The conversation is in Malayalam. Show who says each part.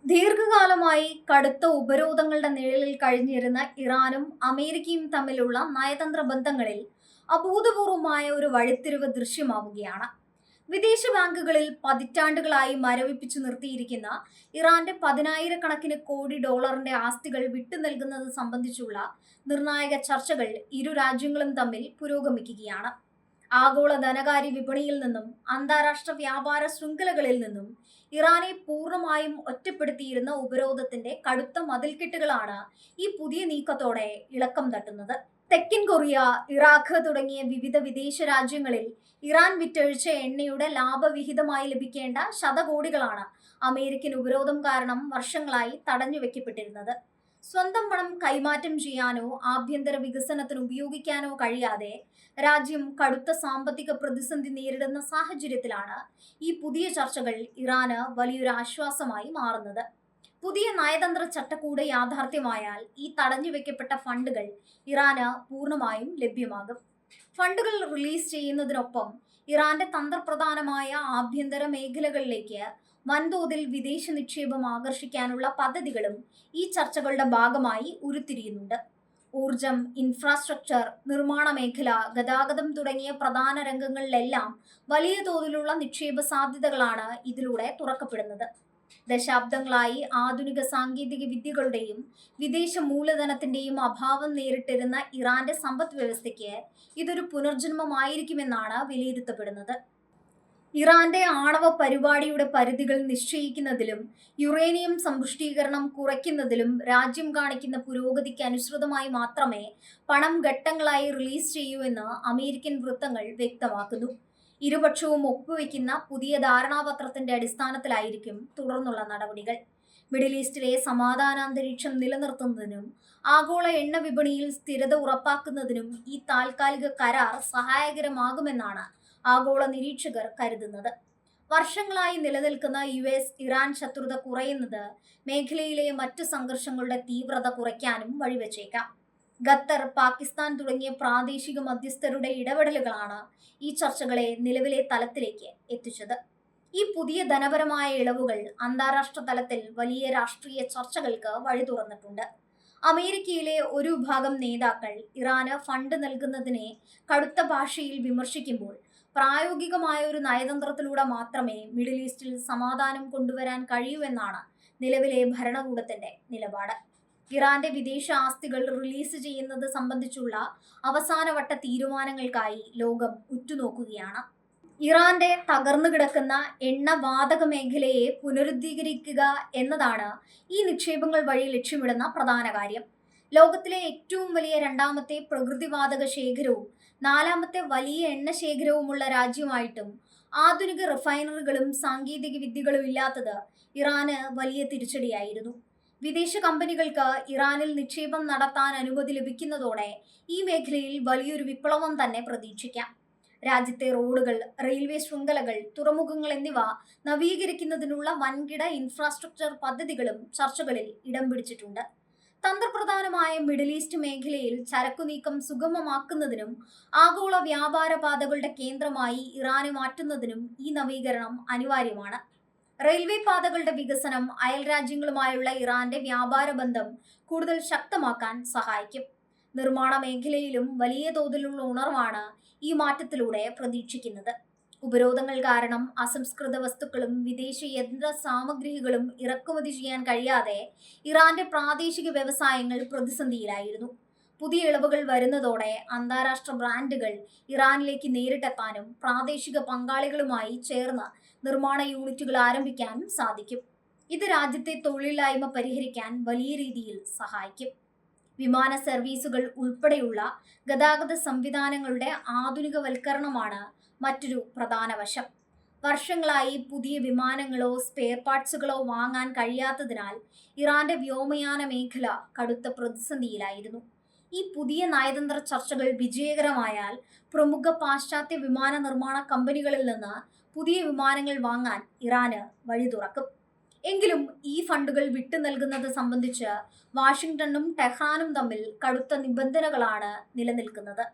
Speaker 1: ദീർഘകാലമായി കടുത്ത ഉപരോധങ്ങളുടെ നിഴലിൽ കഴിഞ്ഞിരുന്ന ഇറാനും അമേരിക്കയും തമ്മിലുള്ള നയതന്ത്ര ബന്ധങ്ങളിൽ അഭൂതപൂർവമായ ഒരു വഴിത്തിരിവ് ദൃശ്യമാവുകയാണ്. വിദേശ ബാങ്കുകളിൽ പതിറ്റാണ്ടുകളായി മരവിപ്പിച്ചു നിർത്തിയിരിക്കുന്ന ഇറാന്റെ 10,000 കോടി ഡോളറിന്റെ ആസ്തികൾ വിട്ടുനൽകുന്നത് സംബന്ധിച്ചുള്ള നിർണായക ചർച്ചകൾ ഇരു രാജ്യങ്ങളും തമ്മിൽ പുരോഗമിക്കുകയാണ്. ആഗോള ധനകാര്യ വിപണിയിൽ നിന്നും അന്താരാഷ്ട്ര വ്യാപാര ശൃംഖലകളിൽ നിന്നും ഇറാനെ പൂർണ്ണമായും ഒറ്റപ്പെടുത്തിയിരുന്ന ഉപരോധത്തിന്റെ കടുത്ത മതിൽക്കെട്ടുകളാണ് ഈ പുതിയ നീക്കത്തോടെ ഇളക്കം തട്ടുന്നത്. തെക്കൻ കൊറിയ, ഇറാഖ് തുടങ്ങിയ വിവിധ വിദേശ രാജ്യങ്ങളിൽ ഇറാൻ വിറ്റഴിച്ച എണ്ണയുടെ ലാഭവിഹിതമായി ലഭിക്കേണ്ട ശതകോടികളാണ് അമേരിക്കൻ ഉപരോധം കാരണം വർഷങ്ങളായി തടഞ്ഞുവെക്കപ്പെട്ടിരുന്നത്. സ്വന്തം പണം കൈമാറ്റം ചെയ്യാനോ ആഭ്യന്തര വികസനത്തിന് ഉപയോഗിക്കാനോ കഴിയാതെ രാജ്യം കടുത്ത സാമ്പത്തിക പ്രതിസന്ധി നേരിടുന്ന സാഹചര്യത്തിലാണ് ഈ പുതിയ ചർച്ചകൾ ഇറാന് വലിയൊരു ആശ്വാസമായി മാറുന്നത്. പുതിയ നയതന്ത്ര ചട്ടക്കൂട് യാഥാർത്ഥ്യമായാൽ ഈ തടഞ്ഞുവെക്കപ്പെട്ട ഫണ്ടുകൾ ഇറാന് പൂർണ്ണമായും ലഭ്യമാകും. ഫണ്ടുകൾ റിലീസ് ചെയ്യുന്നതിനൊപ്പം ഇറാന്റെ തന്ത്രപ്രധാനമായ ആഭ്യന്തര മേഖലകളിലേക്ക് വൻതോതിൽ വിദേശ നിക്ഷേപം ആകർഷിക്കാനുള്ള പദ്ധതികളും ഈ ചർച്ചകളുടെ ഭാഗമായി ഉരുത്തിരിയുന്നുണ്ട്. ഊർജം, ഇൻഫ്രാസ്ട്രക്ചർ, നിർമ്മാണ മേഖല, ഗതാഗതം തുടങ്ങിയ പ്രധാന രംഗങ്ങളിലെല്ലാം വലിയ തോതിലുള്ള നിക്ഷേപ സാധ്യതകളാണ് ഇതിലൂടെ തുറക്കപ്പെടുന്നത്. ദശാബ്ദങ്ങളായി ആധുനിക സാങ്കേതിക വിദ്യകളുടെയും വിദേശ മൂലധനത്തിന്റെയും അഭാവം നേരിട്ടിരുന്ന ഇറാന്റെ സമ്പദ് വ്യവസ്ഥയ്ക്ക് ഇതൊരു പുനർജന്മമായിരിക്കുമെന്നാണ് വിലയിരുത്തപ്പെടുന്നത്. ഇറാന്റെ ആണവ പരിപാടിയുടെ പരിധികൾ നിശ്ചയിക്കുന്നതിലും യുറേനിയം സമ്പുഷ്ടീകരണം കുറയ്ക്കുന്നതിലും രാജ്യം കാണിക്കുന്ന പുരോഗതിക്ക് അനുസൃതമായി മാത്രമേ പണം ഘട്ടങ്ങളായി റിലീസ് ചെയ്യൂ എന്ന് അമേരിക്കൻ വൃത്തങ്ങൾ വ്യക്തമാക്കുന്നു. ഇരുപക്ഷവും ഒപ്പുവെക്കുന്ന പുതിയ ധാരണാപത്രത്തിന്റെ അടിസ്ഥാനത്തിലായിരിക്കും തുടർന്നുള്ള നടപടികൾ. മിഡിൽ ഈസ്റ്റിലെ സമാധാനാന്തരീക്ഷം നിലനിർത്തുന്നതിനും ആഗോള എണ്ണ വിപണിയിൽ സ്ഥിരത ഉറപ്പാക്കുന്നതിനും ഈ താൽക്കാലിക കരാർ സഹായകരമാകുമെന്നാണ് ആഗോള നിരീക്ഷകർ കരുതുന്നത്. വർഷങ്ങളായി നിലനിൽക്കുന്ന US-ഇറാൻ ശത്രുത കുറയുന്നത് മേഖലയിലെ മറ്റു സംഘർഷങ്ങളുടെ തീവ്രത കുറയ്ക്കാനും വഴിവെച്ചേക്കാം. ഖത്തർ, പാകിസ്ഥാൻ തുടങ്ങിയ പ്രാദേശിക മധ്യസ്ഥരുടെ ഇടപെടലുകളാണ് ഈ ചർച്ചകളെ നിലവിലെ തലത്തിലേക്ക് എത്തിച്ചത്. ഈ പുതിയ ധനപരമായ ഇളവുകൾ അന്താരാഷ്ട്ര തലത്തിൽ വലിയ രാഷ്ട്രീയ ചർച്ചകൾക്ക് വഴി തുറന്നിട്ടുണ്ട്. അമേരിക്കയിലെ ഒരു വിഭാഗം നേതാക്കൾ ഇറാന് ഫണ്ട് നൽകുന്നതിനെ കടുത്ത ഭാഷയിൽ വിമർശിക്കുമ്പോൾ പ്രായോഗികമായ ഒരു നയതന്ത്രത്തിലൂടെ മാത്രമേ മിഡിൽ ഈസ്റ്റിൽ സമാധാനം കൊണ്ടുവരാൻ കഴിയൂ എന്നാണ് നിലവിലെ ഭരണകൂടത്തിന്റെ നിലപാട്. ഇറാന്റെ വിദേശ ആസ്തികൾ റിലീസ് ചെയ്യുന്നത് സംബന്ധിച്ചുള്ള അവസാനവട്ട തീരുമാനങ്ങൾക്കായി ലോകം ഉറ്റുനോക്കുകയാണ്. ഇറാന്റെ തകർന്നു കിടക്കുന്ന എണ്ണവാതക മേഖലയെ പുനരുദ്ധീകരിക്കുക എന്നതാണ് ഈ നിക്ഷേപങ്ങൾ വഴി ലക്ഷ്യമിടുന്ന പ്രധാന കാര്യം. ലോകത്തിലെ ഏറ്റവും വലിയ രണ്ടാമത്തെ പ്രകൃതിവാതക ശേഖരവും നാലാമത്തെ വലിയ എണ്ണ ശേഖരവുമുള്ള രാജ്യമായിട്ടും ആധുനിക റിഫൈനറികളും സാങ്കേതിക വിദ്യകളും ഇല്ലാത്തത് ഇറാന് വലിയ തിരിച്ചടിയായിരുന്നു. വിദേശ കമ്പനികൾക്ക് ഇറാനിൽ നിക്ഷേപം നടത്താൻ അനുമതി ലഭിക്കുന്നതോടെ ഈ മേഖലയിൽ വലിയൊരു വിപ്ലവം തന്നെ പ്രതീക്ഷിക്കാം. രാജ്യത്തെ റോഡുകൾ, റെയിൽവേ ശൃംഖലകൾ, തുറമുഖങ്ങൾ എന്നിവ നവീകരിക്കുന്നതിനുള്ള വൻകിട ഇൻഫ്രാസ്ട്രക്ചർ പദ്ധതികളും ചർച്ചകളിൽ ഇടം പിടിച്ചിട്ടുണ്ട്. തന്ത്രപ്രധാനമായ മിഡിൽ ഈസ്റ്റ് മേഖലയിൽ ചരക്കുനീക്കം സുഗമമാക്കുന്നതിനും ആഗോള വ്യാപാര പാതകളുടെ കേന്ദ്രമായി ഇറാനെ മാറ്റുന്നതിനും ഈ നവീകരണം അനിവാര്യമാണ്. റെയിൽവേ പാതകളുടെ വികസനം അയൽ രാജ്യങ്ങളുമായുള്ള ഇറാന്റെ വ്യാപാര ബന്ധം കൂടുതൽ ശക്തമാക്കാൻ സഹായിക്കും. നിർമ്മാണ മേഖലയിലും വലിയ തോതിലുള്ള ഉണർവാണ് ഈ മാറ്റത്തിലൂടെ പ്രതീക്ഷിക്കുന്നത്. ഉപരോധങ്ങൾ കാരണം അസംസ്കൃത വസ്തുക്കളും വിദേശ യന്ത്ര സാമഗ്രികളും ഇറക്കുമതി ചെയ്യാൻ കഴിയാതെ ഇറാന്റെ പ്രാദേശിക വ്യവസായങ്ങൾ പ്രതിസന്ധിയിലായിരുന്നു. പുതിയ ഇളവുകൾ വരുന്നതോടെ അന്താരാഷ്ട്ര ബ്രാൻഡുകൾ ഇറാനിലേക്ക് നേരിട്ടെത്താനും പ്രാദേശിക പങ്കാളികളുമായി ചേർന്ന് നിർമ്മാണ യൂണിറ്റുകൾ ആരംഭിക്കാനും സാധിക്കും. ഇത് രാജ്യത്തെ തൊഴിലില്ലായ്മ പരിഹരിക്കാൻ വലിയ രീതിയിൽ സഹായിക്കും. വിമാന സർവീസുകൾ ഉൾപ്പെടെയുള്ള ഗതാഗത സംവിധാനങ്ങളുടെ ആധുനികവൽക്കരണമാണ് മറ്റൊരു പ്രധാന വശം. വർഷങ്ങളായി പുതിയ വിമാനങ്ങളോ സ്പെയർ പാർട്സുകളോ വാങ്ങാൻ കഴിയാത്തതിനാൽ ഇറാന്റെ വ്യോമയാന മേഖല കടുത്ത പ്രതിസന്ധിയിലായിരുന്നു. ഈ പുതിയ നയതന്ത്ര ചർച്ചകൾ വിജയകരമായാൽ പ്രമുഖ പാശ്ചാത്യ വിമാന നിർമ്മാണ കമ്പനികളിൽ നിന്ന് പുതിയ വിമാനങ്ങൾ വാങ്ങാൻ ഇറാന് വഴി തുറക്കും. എങ്കിലും ഈ ഫണ്ടുകൾ വിട്ടു നൽകുന്നത് സംബന്ധിച്ച് വാഷിംഗ്ടണും ടെഹ്റാനും തമ്മിൽ കടുത്ത നിബന്ധനകളാണ് നിലനിൽക്കുന്നത്.